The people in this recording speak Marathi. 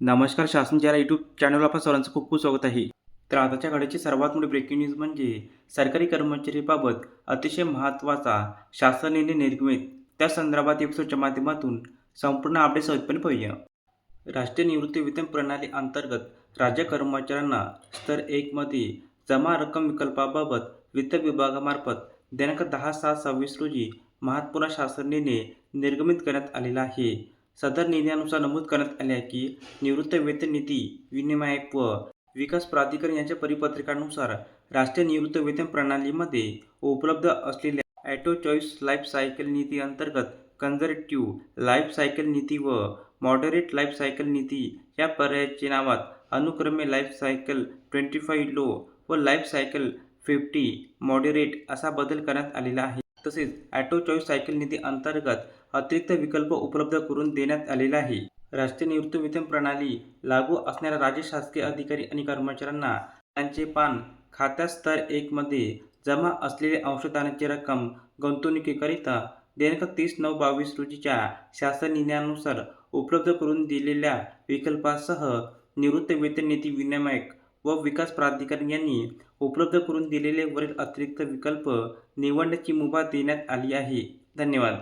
नमस्कार. शासन यूट्यूब चॅनलवर आपल्या सर्वांचं खूप खूप स्वागत आहे. तर आताच्या घडीची सर्वात मोठी ब्रेकिंग न्यूज म्हणजे सरकारी कर्मचारीबाबत अतिशय महत्त्वाचा शासन निर्णय निर्गमित. त्या संदर्भात एपिसोडच्या माध्यमातून संपूर्ण अपडेट सहितपणे पाहूया. राष्ट्रीय निवृत्तीवेतन प्रणाली अंतर्गत राज्य कर्मचाऱ्यांना स्तर 1 मध्ये जमा रक्कम विकल्पाबाबत वित्त विभागामार्फत दिनांक 10/7/26 रोजी महत्त्वपूर्ण शासन निर्णय निर्गमित करण्यात आलेला आहे. सदर निर्णयानुसार नमूद करण्यात आले आहे की निवृत्तीवेतन नीती विनियामक व विकास प्राधिकरण यांच्या परिपत्रकानुसार राष्ट्रीय निवृत्तीवेतन प्रणालीमध्ये उपलब्ध असलेल्या ऑटो चॉईस लाईफ सायकल नीती अंतर्गत कन्झर्व्हेटिव्ह लाईफ सायकल नीती व मॉडरेट लाईफ सायकल नीती या पर्यायाचे नावात अनुक्रमे लाईफ सायकल 25 लो व लाईफ सायकल 50 मॉडरेट असा बदल करण्यात आलेला आहे. तसेच ऑटो चॉईस सायकल नीती अंतर्गत अतिरिक्त विकल्प उपलब्ध करून देण्यात आलेला आहे. राष्ट्रीय निवृत्तीवेतन प्रणाली लागू असणाऱ्या राज्य शासकीय अधिकारी आणि कर्मचाऱ्यांना त्यांचे पान खात्यात स्तर 1 मध्ये जमा असलेली अंशदानाची रक्कम गुंतवणुकीकरिता दिनांक 30/9/22 रोजीच्या शासन निर्णयानुसार उपलब्ध करून दिलेल्या विकल्पासह निवृत्तीवेतन नीती विनियामक व विकास प्राधिकरण यांनी उपलब्ध करून दिलेले वरील अतिरिक्त विकल्प निवडण्याची मुभा देण्यात आली आहे. धन्यवाद.